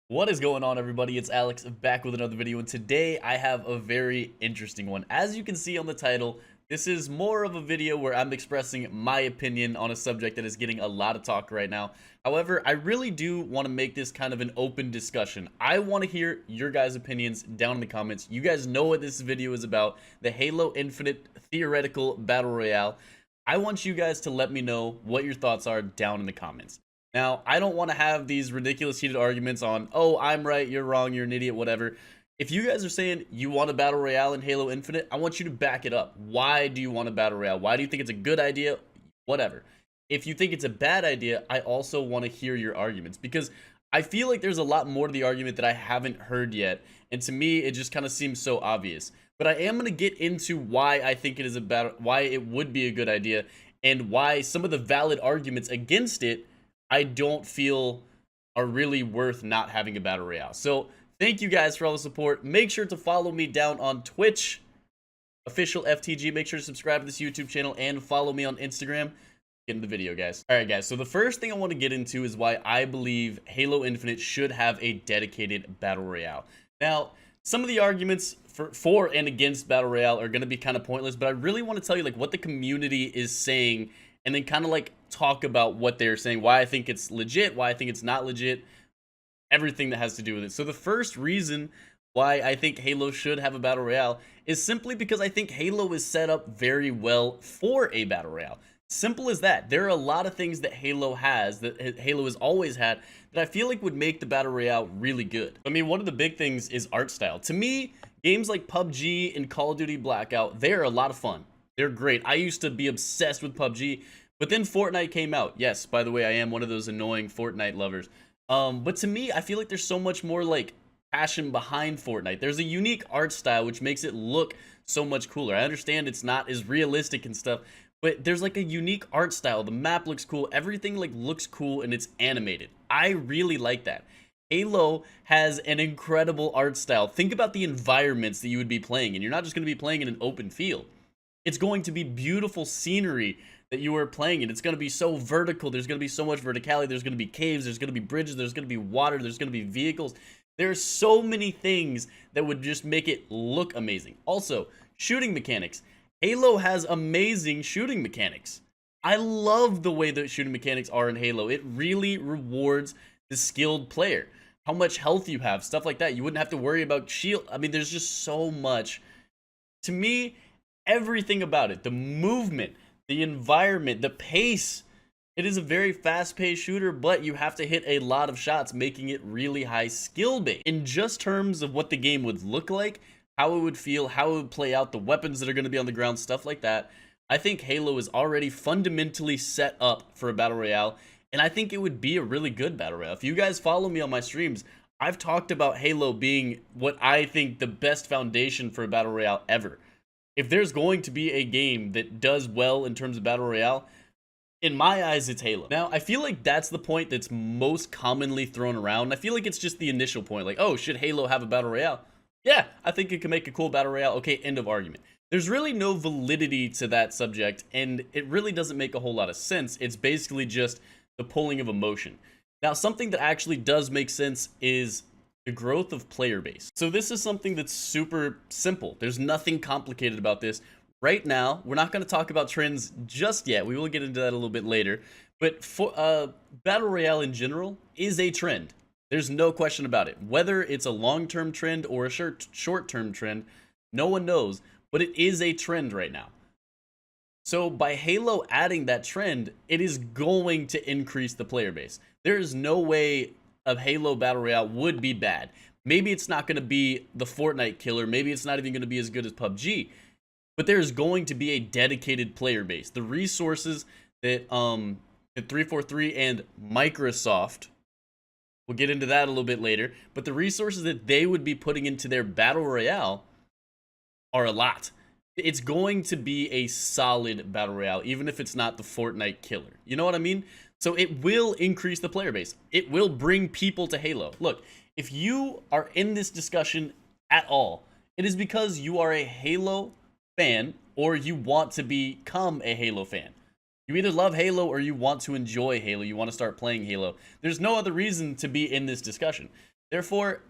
What is going on, everybody? It's Alex back with another video, and today I have a very interesting one. As you can see on the title, this is more of a video where I'm expressing my opinion on a subject that is getting a lot of talk right now. However, I really do want to make this kind of an open discussion. I want to hear your guys' opinions down in the comments. You guys know what this video is about, the Halo Infinite theoretical battle royale. I want you guys to let me know what your thoughts are down in the comments. Now, I don't want to have these ridiculous heated arguments on, oh, I'm right, you're wrong, you're an idiot, whatever. If you guys are saying you want a battle royale in Halo Infinite, I want you to back it up. Why do you want a battle royale? Why do you think it's a good idea? Whatever. If you think it's a bad idea, I also want to hear your arguments, because I feel like there's a lot more to the argument that I haven't heard yet, and to me, it just kind of seems so obvious. But I am going to get into why I think it is why it would be a good idea, and why some of the valid arguments against it I don't feel are really worth not having a battle royale. So thank you guys for all the support. Make sure to follow me down on Twitch, OfficialFTG. Make sure to subscribe to this YouTube channel and follow me on Instagram. Get into the video, guys. All right, guys. So the first thing I want to get into is why I believe Halo Infinite should have a dedicated battle royale. Now, some of the arguments for and against battle royale are going to be kind of pointless, but I really want to tell you like what the community is saying, and then kind of like talk about what they're saying, why I think it's legit, why I think it's not legit, everything that has to do with it. So the first reason why I think Halo should have a battle royale is simply because I think Halo is set up very well for a battle royale. Simple as that. There are a lot of things that Halo has, that Halo has always had, that I feel like would make the battle royale really good. I mean, one of the big things is art style. To me, games like PUBG and Call of Duty Blackout, they're a lot of fun. They're great. I used to be obsessed with PUBG, but then Fortnite came out. Yes, by the way, I am one of those annoying Fortnite lovers. But to me, I feel like there's so much more like passion behind Fortnite. There's a unique art style which makes it look so much cooler. I understand it's not as realistic and stuff, but there's like a unique art style. The map looks cool. Everything like looks cool and it's animated. I really like that. Halo has an incredible art style. Think about the environments that you would be playing, and you're not just going to be playing in an open field. It's going to be beautiful scenery that you are playing in. It's going to be so vertical. There's going to be so much verticality. There's going to be caves. There's going to be bridges. There's going to be water. There's going to be vehicles. There's so many things that would just make it look amazing. Also, shooting mechanics. Halo has amazing shooting mechanics. I love the way that shooting mechanics are in Halo. It really rewards the skilled player. How much health you have, stuff like that. You wouldn't have to worry about shield. I mean, there's just so much. To me, everything about it, the movement, the environment, the pace. It is a very fast-paced shooter, but you have to hit a lot of shots, making it really high skill-based. In just terms of what the game would look like, how it would feel, how it would play out, the weapons that are going to be on the ground, stuff like that, I think Halo is already fundamentally set up for a battle royale, and I think it would be a really good battle royale. If you guys follow me on my streams, I've talked about Halo being what I think the best foundation for a battle royale ever. If there's going to be a game that does well in terms of battle royale, in my eyes, it's Halo. Now, I feel like that's the point that's most commonly thrown around. I feel like it's just the initial point, like, oh, should Halo have a battle royale? Yeah, I think it can make a cool battle royale. Okay, end of argument. There's really no validity to that subject, and it really doesn't make a whole lot of sense. It's basically just the pulling of emotion. Now, something that actually does make sense is the growth of player base. So this is something that's super simple. There's nothing complicated about this. Right now, we're not going to talk about trends just yet. We will get into that a little bit later. But for Battle Royale in general is a trend. There's no question about it. Whether it's a long-term trend or a short-term trend, no one knows. But it is a trend right now. So by Halo adding that trend, it is going to increase the player base. There is no way of Halo Battle Royale would be bad. Maybe it's not going to be the Fortnite killer. Maybe it's not even going to be as good as PUBG. But there's going to be a dedicated player base. The resources that 343 and Microsoft, we'll get into that a little bit later, but the resources that they would be putting into their Battle Royale are a lot. It's going to be a solid Battle Royale, even if it's not the Fortnite killer. You know what I mean? So it will increase the player base. It will bring people to Halo. Look, if you are in this discussion at all, it is because you are a Halo fan or you want to become a Halo fan. You either love Halo or you want to enjoy Halo. You want to start playing Halo. There's no other reason to be in this discussion. Therefore,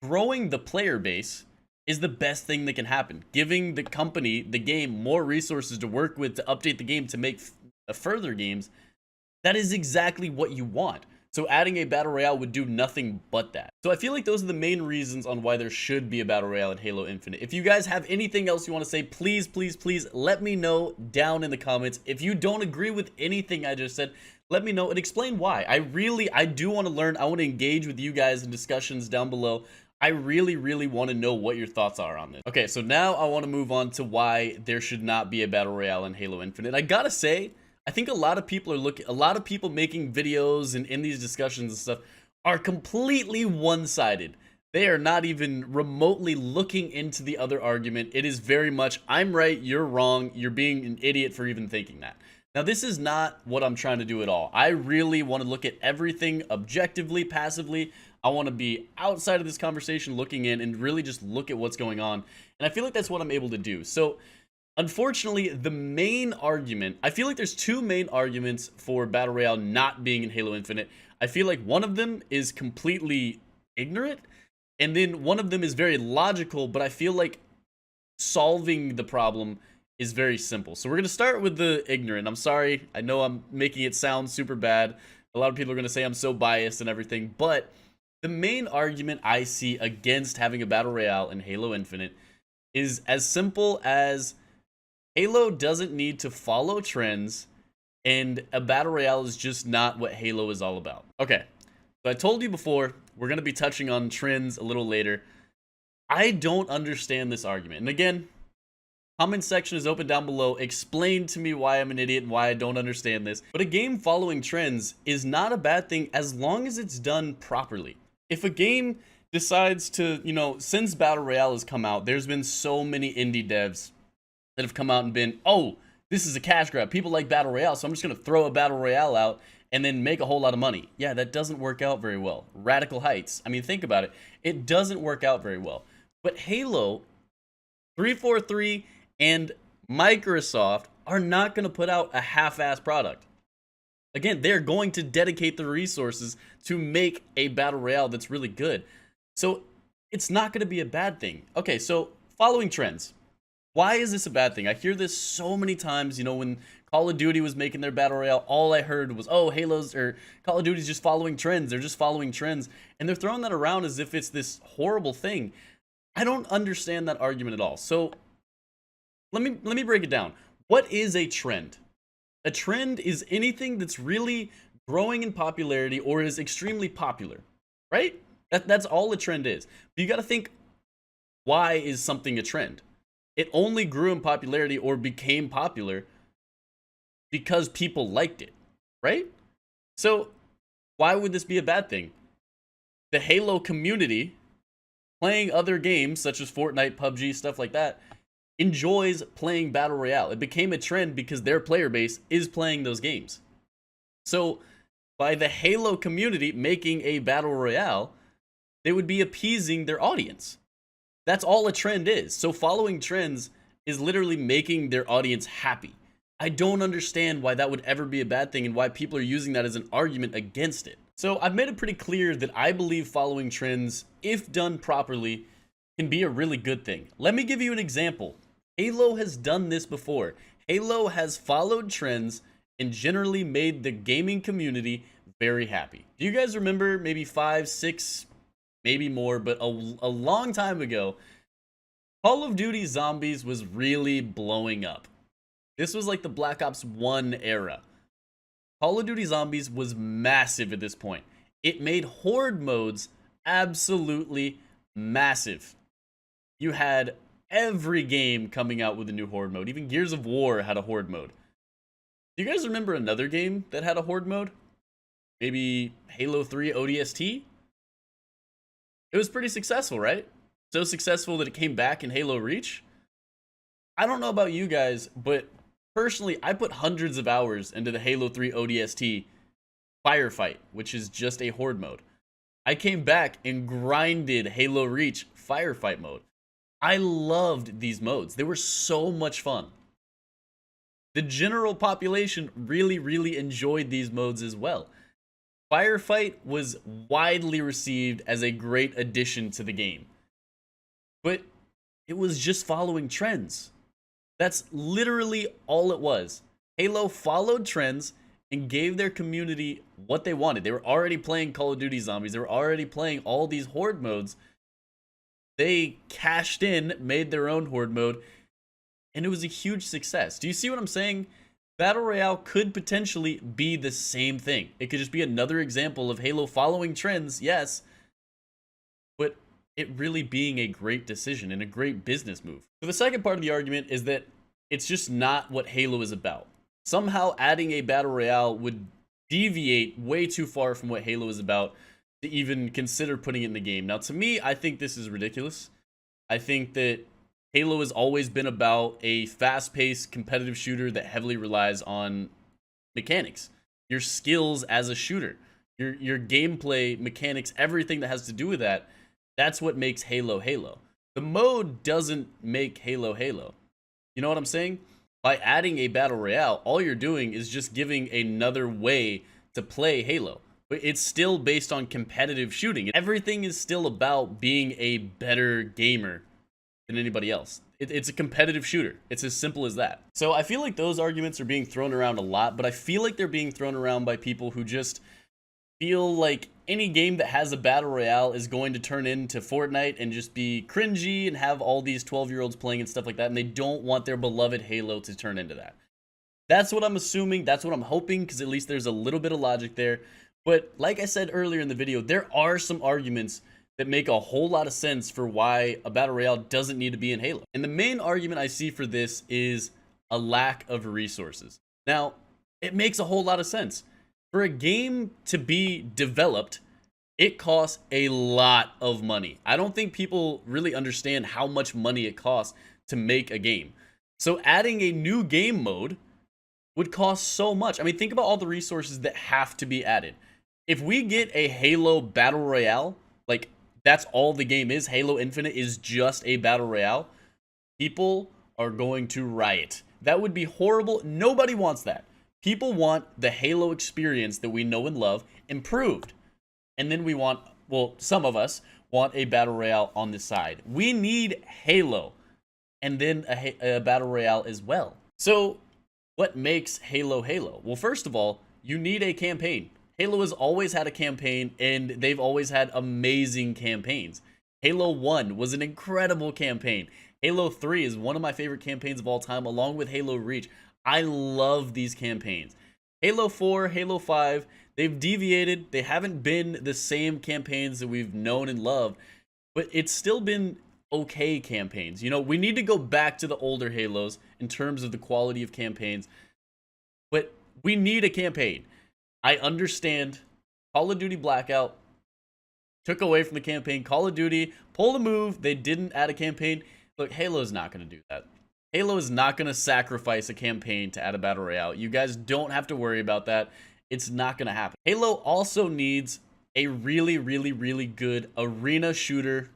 growing the player base is the best thing that can happen. Giving the company, the game, more resources to work with to update the game to make further games, that is exactly what you want. So adding a Battle Royale would do nothing but that. So I feel like those are the main reasons on why there should be a Battle Royale in Halo Infinite. If you guys have anything else you want to say, please, please, please let me know down in the comments. If you don't agree with anything I just said, let me know and explain why. I do want to learn. I want to engage with you guys in discussions down below. I really, really want to know what your thoughts are on this. Okay, so now I want to move on to why there should not be a Battle Royale in Halo Infinite. I gotta say, I think a lot of people making videos and in these discussions and stuff are completely one-sided. They are not even remotely looking into the other argument. It is very much, I'm right, you're wrong, you're being an idiot for even thinking that. Now, this is not what I'm trying to do at all. I really want to look at everything objectively, passively. I want to be outside of this conversation looking in and really just look at what's going on. And I feel like that's what I'm able to do. So, unfortunately, the main argument, I feel like there's two main arguments for Battle Royale not being in Halo Infinite. I feel like one of them is completely ignorant, and then one of them is very logical, but I feel like solving the problem is very simple. So we're going to start with the ignorant. I'm sorry. I know I'm making it sound super bad. A lot of people are going to say I'm so biased and everything, but the main argument I see against having a Battle Royale in Halo Infinite is as simple as Halo doesn't need to follow trends, and a Battle Royale is just not what Halo is all about. Okay, so I told you before, we're going to be touching on trends a little later. I don't understand this argument. And again, comment section is open down below. Explain to me why I'm an idiot and why I don't understand this. But a game following trends is not a bad thing as long as it's done properly. If a game decides to, since Battle Royale has come out, there's been so many indie devs that have come out and been, oh, this is a cash grab. People like Battle Royale, so I'm just going to throw a Battle Royale out and then make a whole lot of money. Yeah, that doesn't work out very well. Radical Heights. I mean, think about it. It doesn't work out very well. But Halo 343 and Microsoft are not going to put out a half-assed product. Again, they're going to dedicate the resources to make a Battle Royale that's really good. So it's not going to be a bad thing. Okay, so following trends. Why is this a bad thing? I hear this so many times, when Call of Duty was making their Battle Royale, all I heard was, oh, Call of Duty's just following trends. They're just following trends. And they're throwing that around as if it's this horrible thing. I don't understand that argument at all. So let me break it down. What is a trend? A trend is anything that's really growing in popularity or is extremely popular, right? That's all a trend is. But you got to think, why is something a trend? It only grew in popularity or became popular because people liked it, right? So why would this be a bad thing? The Halo community, playing other games such as Fortnite, PUBG, stuff like that, enjoys playing Battle Royale. It became a trend because their player base is playing those games. So by the Halo community making a Battle Royale, they would be appeasing their audience. That's all a trend is. So following trends is literally making their audience happy. I don't understand why that would ever be a bad thing and why people are using that as an argument against it. So I've made it pretty clear that I believe following trends, if done properly, can be a really good thing. Let me give you an example. Halo has done this before. Halo has followed trends and generally made the gaming community very happy. Do you guys remember maybe 5, 6, maybe more, but a long time ago, Call of Duty Zombies was really blowing up. This was like the Black Ops 1 era. Call of Duty Zombies was massive at this point. It made horde modes absolutely massive. You had every game coming out with a new horde mode. Even Gears of War had a horde mode. Do you guys remember another game that had a horde mode? Maybe Halo 3 ODST? It was pretty successful, right? So successful that it came back in Halo Reach. I don't know about you guys, but personally, I put hundreds of hours into the Halo 3 ODST Firefight, which is just a horde mode. I came back and grinded Halo Reach Firefight mode. I loved these modes. They were so much fun. The general population really, really enjoyed these modes as well. Firefight was widely received as a great addition to the game, but it was just following trends. That's literally all it was. Halo followed trends and gave their community what they wanted. They were already playing Call of Duty Zombies. They were already playing all these Horde modes. They cashed in, made their own Horde mode, and it was a huge success. Do you see what I'm saying? Battle Royale could potentially be the same thing. It could just be another example of Halo following trends, yes, but it really being a great decision and a great business move. So the second part of the argument is that it's just not what Halo is about. Somehow adding a Battle Royale would deviate way too far from what Halo is about to even consider putting it in the game. Now, to me, I think this is ridiculous. I think that Halo has always been about a fast-paced competitive shooter that heavily relies on mechanics, your skills as a shooter, your gameplay mechanics, everything that has to do with that. That's what makes Halo Halo. The mode doesn't make Halo Halo. You know what I'm saying? By adding a Battle Royale, all you're doing is just giving another way to play Halo. But it's still based on competitive shooting. Everything is still about being a better gamer than anybody else. It's a competitive shooter. It's as simple as that. So I feel like those arguments are being thrown around a lot, but I feel like they're being thrown around by people who just feel like any game that has a Battle Royale is going to turn into Fortnite and just be cringy and have all these 12-year-olds playing and stuff like that, and they don't want their beloved Halo to turn into that. That's what I'm assuming. That's what I'm hoping, because at least there's a little bit of logic there. But like I said earlier in the video, there are some arguments that make a whole lot of sense for why a Battle Royale doesn't need to be in Halo. And the main argument I see for this is a lack of resources. Now, it makes a whole lot of sense. For a game to be developed, it costs a lot of money. I don't think people really understand how much money it costs to make a game. So adding a new game mode would cost so much. I mean, think about all the resources that have to be added. If we get a Halo Battle Royale, like that's all the game is, Halo Infinite is just a Battle Royale, people are going to riot. That would be horrible. Nobody wants that. People want the Halo experience that we know and love improved. And then we want, well, some of us want a Battle Royale on the side. We need Halo and then a Battle Royale as well. So what makes Halo Halo? Well, first of all, you need a campaign. Halo has always had a campaign, and they've always had amazing campaigns. Halo 1 was an incredible campaign. Halo 3 is one of my favorite campaigns of all time, along with Halo Reach. I love these campaigns. Halo 4, Halo 5, they've deviated. They haven't been the same campaigns that we've known and loved, but it's still been okay campaigns. You know, we need to go back to the older Halos in terms of the quality of campaigns, but we need a campaign. I understand Call of Duty Blackout took away from the campaign. Call of Duty pulled a move. They didn't add a campaign. Look, Halo's not going to do that. Halo is not going to sacrifice a campaign to add a Battle Royale. You guys don't have to worry about that. It's not going to happen. Halo also needs a really, really, really good arena shooter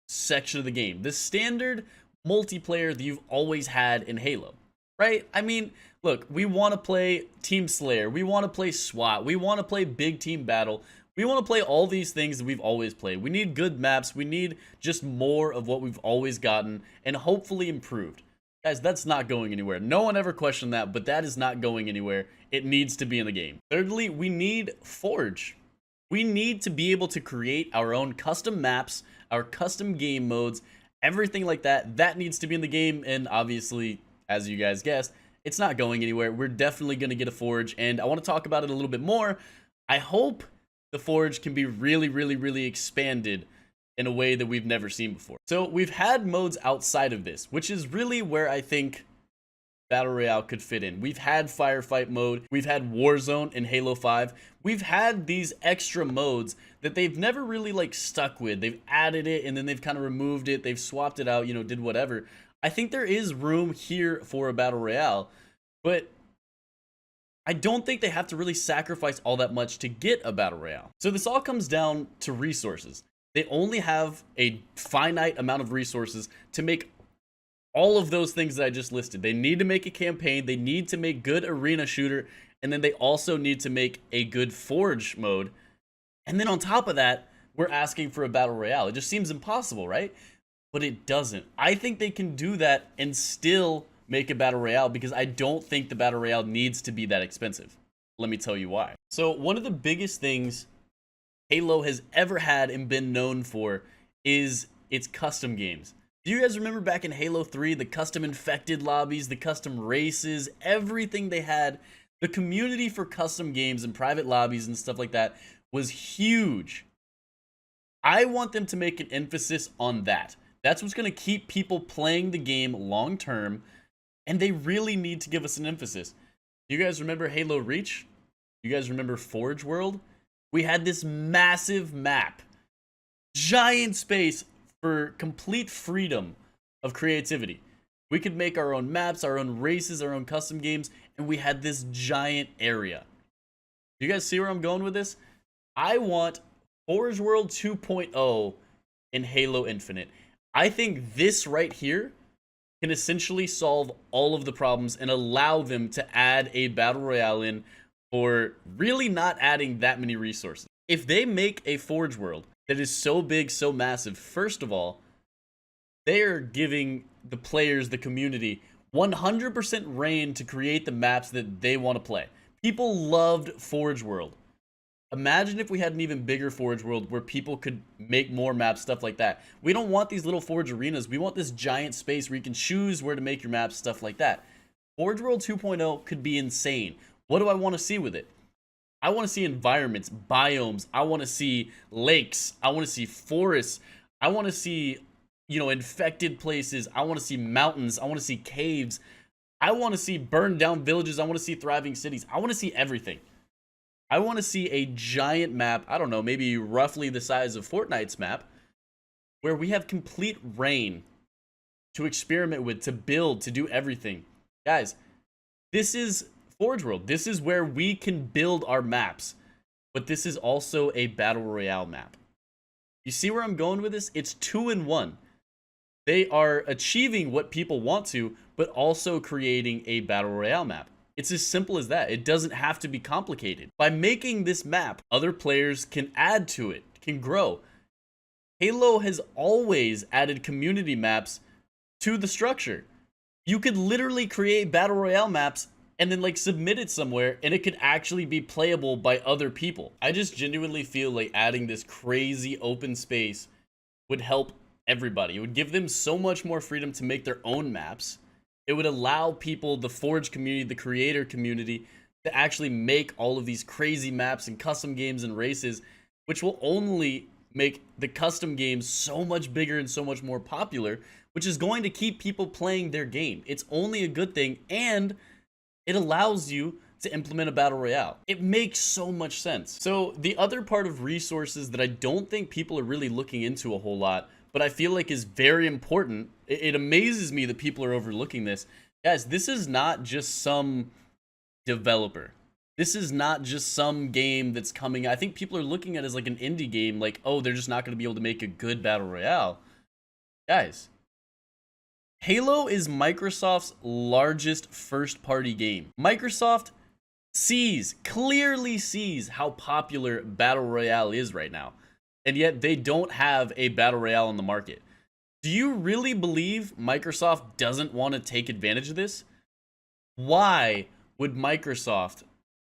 section of the game. The standard multiplayer that you've always had in Halo, right? I mean, look, we want to play Team Slayer. We want to play SWAT. We want to play Big Team Battle. We want to play all these things that we've always played. We need good maps. We need just more of what we've always gotten and hopefully improved. Guys, that's not going anywhere. No one ever questioned that, but that is not going anywhere. It needs to be in the game. Thirdly, we need Forge. We need to be able to create our own custom maps, our custom game modes, everything like that. That needs to be in the game, and obviously, as you guys guessed, it's not going anywhere. We're definitely going to get a Forge, and I want to talk about it a little bit more. I hope the Forge can be really, really, really expanded in a way that we've never seen before. So we've had modes outside of this, which is really where I think Battle Royale could fit in. We've had Firefight mode, we've had Warzone in Halo 5. We've had these extra modes that they've never really like stuck with. They've added it and then they've kind of removed it. They've swapped it out, you know, did whatever. I think there is room here for a Battle Royale, but I don't think they have to really sacrifice all that much to get a Battle Royale. So this all comes down to resources. They only have a finite amount of resources to make all of those things that I just listed. They need to make a campaign, they need to make good arena shooter, And then they also need to make a good Forge mode. And then on top of that, we're asking for a Battle Royale. It just seems impossible, right? But it doesn't. I think they can do that and still make a Battle Royale because I don't think the Battle Royale needs to be that expensive. Let me tell you why. So one of the biggest things Halo has ever had and been known for is its custom games. Do you guys remember back in Halo 3, the custom infected lobbies, the custom races, everything they had? The community for custom games and private lobbies and stuff like that was huge. I want them to make an emphasis on that. That's what's going to keep people playing the game long term, and they really need to give us an emphasis. Do you guys remember Halo Reach? Do you guys remember Forge World? We had this massive map, giant space for complete freedom of creativity. We could make our own maps, our own races, our own custom games, and we had this giant area. Do you guys see where I'm going with this? I want Forge World 2.0 in Halo Infinite. I think this right here can essentially solve all of the problems and allow them to add a Battle Royale in for really not adding that many resources. If they make a Forge World that is so big, so massive, first of all, they are giving the players, the community, 100% reign to create the maps that they want to play. People loved Forge World. Imagine if we had an even bigger Forge World where people could make more maps, stuff like that. We don't want these little Forge arenas. We want this giant space where you can choose where to make your maps, stuff like that. Forge World 2.0 could be insane. What do I want to see with it? I want to see environments, biomes. I want to see lakes. I want to see forests. I want to see, infected places. I want to see mountains. I want to see caves. I want to see burned down villages. I want to see thriving cities. I want to see everything. I want to see a giant map, I don't know, maybe roughly the size of Fortnite's map, where we have complete reign to experiment with, to build, to do everything. Guys, this is Forge World. This is where we can build our maps, but this is also a Battle Royale map. You see where I'm going with this? It's 2-in-1. They are achieving what people want to, but also creating a Battle Royale map. It's as simple as that. It doesn't have to be complicated. By making this map, other players can add to it, can grow. Halo has always added community maps to the structure. You could literally create Battle Royale maps and then submit it somewhere and it could actually be playable by other people. I just genuinely feel like adding this crazy open space would help everybody. It would give them so much more freedom to make their own maps. It would allow people, the Forge community, the creator community, to actually make all of these crazy maps and custom games and races, which will only make the custom games so much bigger and so much more popular, which is going to keep people playing their game. It's only a good thing, and it allows you to implement a Battle Royale. It makes so much sense. So the other part of resources that I don't think people are really looking into a whole lot, but I feel like is very important. It amazes me that people are overlooking this. Guys, this is not just some developer. This is not just some game that's coming. I think people are looking at it as like an indie game, like, oh, they're just not going to be able to make a good Battle Royale. Guys, Halo is Microsoft's largest first-party game. Microsoft clearly sees how popular Battle Royale is right now. And yet they don't have a Battle Royale on the market. Do you really believe Microsoft doesn't want to take advantage of this? Why would Microsoft,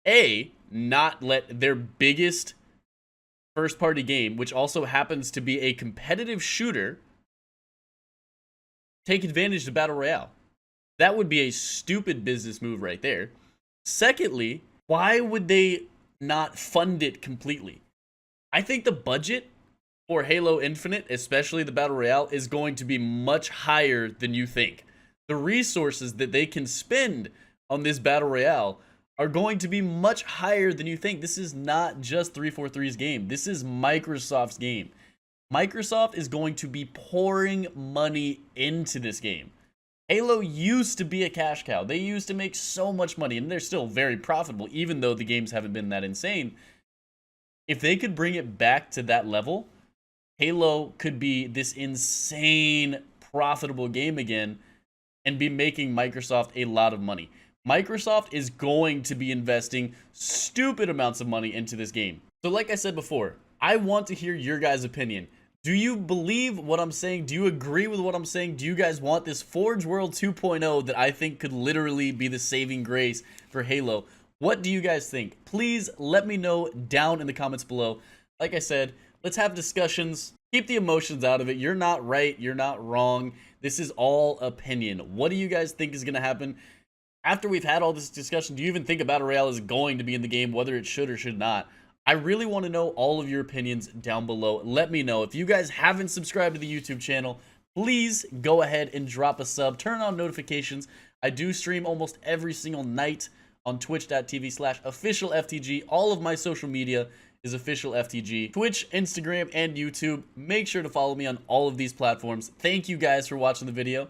A, not let their biggest first-party game, which also happens to be a competitive shooter, take advantage of Battle Royale? That would be a stupid business move right there. Secondly, why would they not fund it completely? I think the budget for Halo Infinite, especially the Battle Royale, is going to be much higher than you think. The resources that they can spend on this Battle Royale are going to be much higher than you think. This is not just 343's game. This is Microsoft's game. Microsoft is going to be pouring money into this game. Halo used to be a cash cow. They used to make so much money, and they're still very profitable, even though the games haven't been that insane. If they could bring it back to that level, Halo could be this insane profitable game again and be making Microsoft a lot of money. Microsoft is going to be investing stupid amounts of money into this game. So like I said before, I want to hear your guys' opinion. Do you believe what I'm saying? Do you agree with what I'm saying? Do you guys want this Forge World 2.0 that I think could literally be the saving grace for Halo? What do you guys think? Please let me know down in the comments below. Like I said, let's have discussions. Keep the emotions out of it. You're not right. You're not wrong. This is all opinion. What do you guys think is going to happen? After we've had all this discussion, do you even think a Battle Royale is going to be in the game, whether it should or should not? I really want to know all of your opinions down below. Let me know. If you guys haven't subscribed to the YouTube channel, please go ahead and drop a sub. Turn on notifications. I do stream almost every single night on twitch.tv/OfficialFTG. All of my social media is OfficialFTG. Twitch, Instagram, and YouTube. Make sure to follow me on all of these platforms. Thank you guys for watching the video.